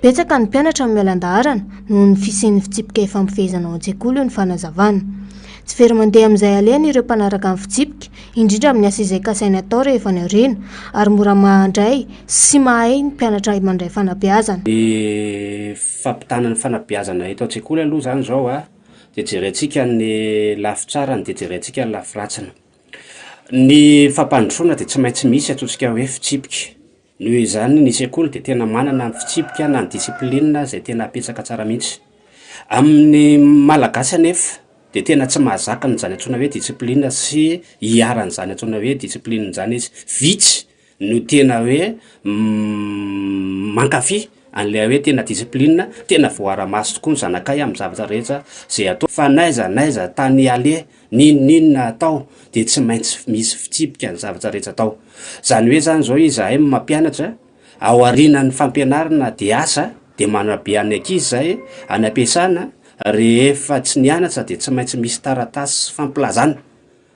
Speaker 9: betsaka ny mpianatra amin'ny mialan-daharana noho ny fisian'ny fitsipika efa mifehezana ao an-tsekoly io ny fanazavana tsy very mandeha amin'izay alehany ireo mpanaraka amin'ny fitsipika indrindra amin'ny asa izay kasainy atao rehefa ny arena ary mora mandray sy mahay ny mpianatra mandray fanabeazana
Speaker 1: ny fampitana ny fanabeazana eto an-tsekoly aloha zany zao dia jerentsika ny lafitsarany dia jerentsika ny lafiratsiny ny fampandrosoana dia tsy maintsy misy ataontsika hoe fitsipika noho izany ny sekoly dia tena manana ny fitsipika na ny disiplinina zay tena apetsaka tsara mihitsy amin'ny malagasy anefa dia tena tsy mahazaka ny zany antsoina hoe disiplinina sy hiarany zany antsoina hoe disiplinina zany izy vitsy no tena hoe mankafy an'ilay hoe tena disiplinina tena voara-maso tokoa ny zanakay amin'ny zavatra rehetra zay atao fa naiza tany ale ninona atao dia tsy maintsy misy fitsipika ny zavatra rehetra atao zany hoe zany zao izahay mampianatra ao arinan'ny fampianarana dia asa dia manabe any ankizy zay any ampiasana rehefa tsy nianatra dia tsy maintsy misy taratasy fampilazana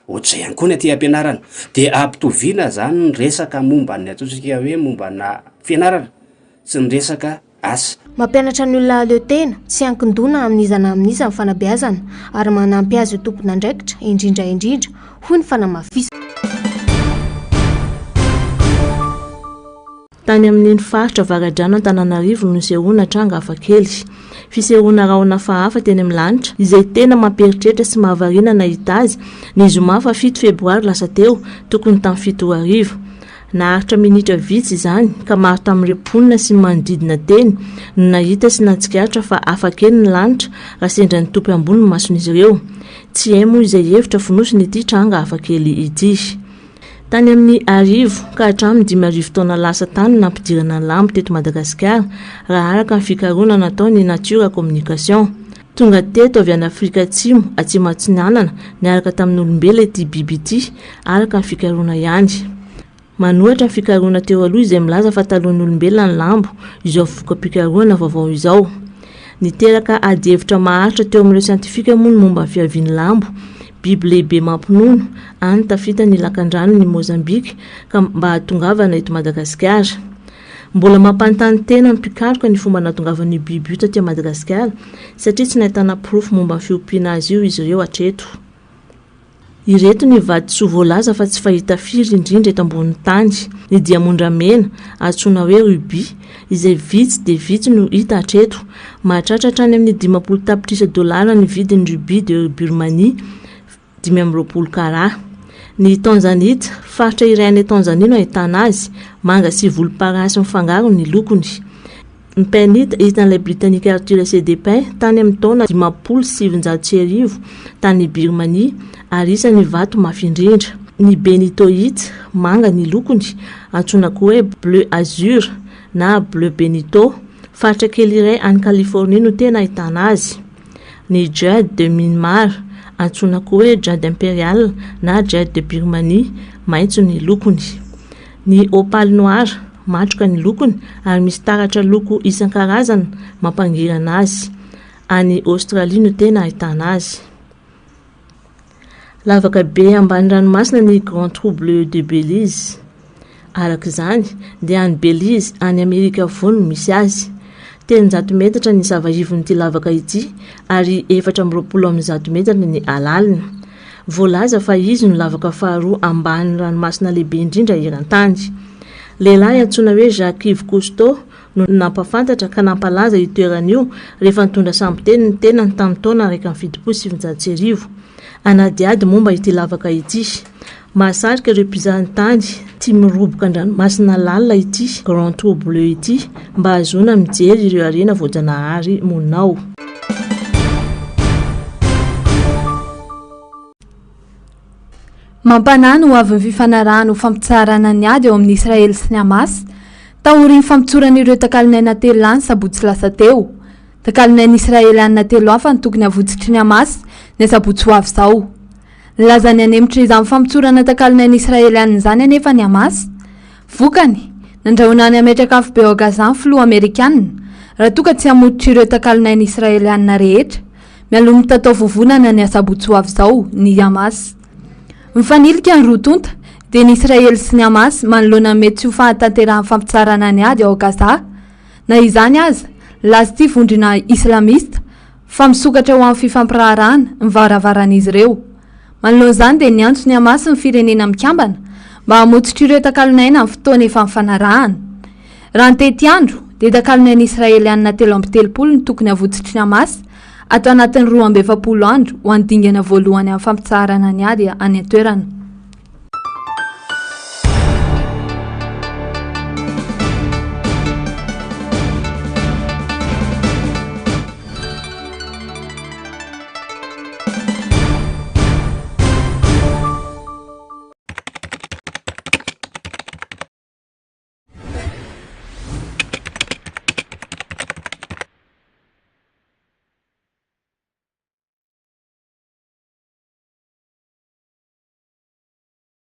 Speaker 1: ohatr'izay ihany koa ny aty ampianarana dia ampitoviana zany ny resaka momba ny ataontsika hoe momba na fianarana sy ny resaka asa
Speaker 9: mampianatra ny olona leo tena tsy hankindona amin'izana amin'iza ny fanabeazana ary manampy azy ho tompona andraikitra indrindra hoy ny fanamafisana
Speaker 11: tany amin'iny faritra Varadrano Antananarivo no sehoana tranga hafakely. Fisehoana raona fahafa teny amin'ny lanitra izay tena mamperitreritra sy mahavariana nahita azy ny zoma fa 7 febroary lasa teo tokony tamin'ny 7 arivo. Naharitra minitra vitsy izany ka maro tamin'ireo mponina sy manodidina teny no nahita sy natsikaritra fa hafakely ny lanitra raha sendra ny topy ambony ny mason'izy ireo. Tsy hay moa izay hevitra fonosiny ity tranga hafakely ity. Tany amin'ny arivo ka hatramin'ny 5 taona lasa tany nampidirana ny lambo teto Madagasikara raha araka ny fikarohana nataony Nature Communication. Tonga teto avy any Afrika Atsimo Atsimo Atsinanana niaraka tamin'ny olombelona ity biby ity araka ny fikarohana ihany. Manohatra ny fikarohana teo aloha izay milaza fa talohan'ny olombelona ny lambo izao voka-pikarohana vaovao izao. Niteraka ady hevitra maharitra teo amin'ireo siantifika moa ny momba ny fiavian'ny lambo. Biby lehibe mampinono any tafita ny lakan-drano ny Mozambique ka mba hatongavana eto Madagasikara. Mbola mampanontany tena ny mpikaroka ny fomba nahatongavan'ny biby io taty Madagasikara satria tsy nahitana proof momba ny fiompiana azy io izy ireo hatreto. Ireto ny vady voalaza fa tsy fahita firy indrindra eto ambonin'ny tany. Ny diamondra mena antsoina hoe ruby izay vitsy dia vitsy no hita hatreto. Mahatratra hatrany amin'ny 50 tapitrisa dolara ny vidin'ny ruby de Birmanie 520 kara. Ny tanzanite faritra iray any Tanzania no ahitana azy, manga sy volomparasy mifangaro ny lokony. Ny penite hitan'ilay Britannique Arthur C. Depin tany amin'ny taona 1790 tany Birmanie ary isan'ny vato mafy indrindra. Ny benitoite manga ny lokony antsoina koa hoe bleu azur na bleu benito, faritra kely iray any Californie no tena ahitana azy. Ny jade de Myanmar antsoina koa hoe jade impérial na jade de Birmanie, maitso ny lokony. Ny opale noir matroka ny lokony ary misy taratra loko isan-karazana mampangirana azy. Any Australie no tena ahitana azy. Lavaka be ambany ranomasina ny Grand Trou Bleu de Belize. Araka izany dia any Belize any Amerika Afovoany no misy azy. 10 metatra ny savaivon'ity lavaka ity ary 420 metatra ny alaliny. Voalaza fa izy no lavaka faharoa ambany ranomasina lehibe indrindra eran-tany. Lehilahy antsoina hoe Jacques Cousteau no nampafantatra ka nampalaza io toerana io rehefa nitondra samboteny ny tenany tamin'ny taona 1790. Anadiady momba ity lavaka ity. Mahasarika ireo mpizahan tany tia miroboka an-dranomasina lalina ity Grand Trou Bleu ity mba hahazoana mijery ireo harena voajanahary monao.
Speaker 3: Mampanano ho avy ny fifanarahana ho fampitsarana ny ady eo amin'ny Israely sy ny Hamas tahorin'ny fampitsoran'ireo takalinaina telo any sabotsy lasa teo. Takalinaina israeliana telo hafa ny tokony havotsitry ny Hamas ny sabotsy ho avy izao. Lazany anemitra izany fampitsorana takalinaina israeliana izany anefa ny Hamas. Vokany nandrahona ny ametraka afo be ao Gaza filoha Amerikanina raha toka tsy hamoditra ireo takalinaina israeliana rehetra. Mialoha mitatao vovonana ny sabotsy ho avy izao ny Hamas. Mifanilika ny rotonta dia ny Israely sy ny Hamas manoloana mety tsy ho fahatanterahany fampitsarana ny ady ao Gaza. Na izany aza, laza ity vondrina islamista fa misokatra ho amin'ny fifampiraharahana ny varavaran'izy ireo. Manoloana izany dia ny antso ny Hamas ny firenena mikambana mba hamotsitra ireo takalinaina amin'ny fotoana efa mifanarahana. Raha ny tety andro dia takalinaina israeliana 330 ny tokony havotsitry ny Hamas atao anatin'ny 240 andro ho andingana voalohany amin'ny fampitsarana ny ady any an-toerana.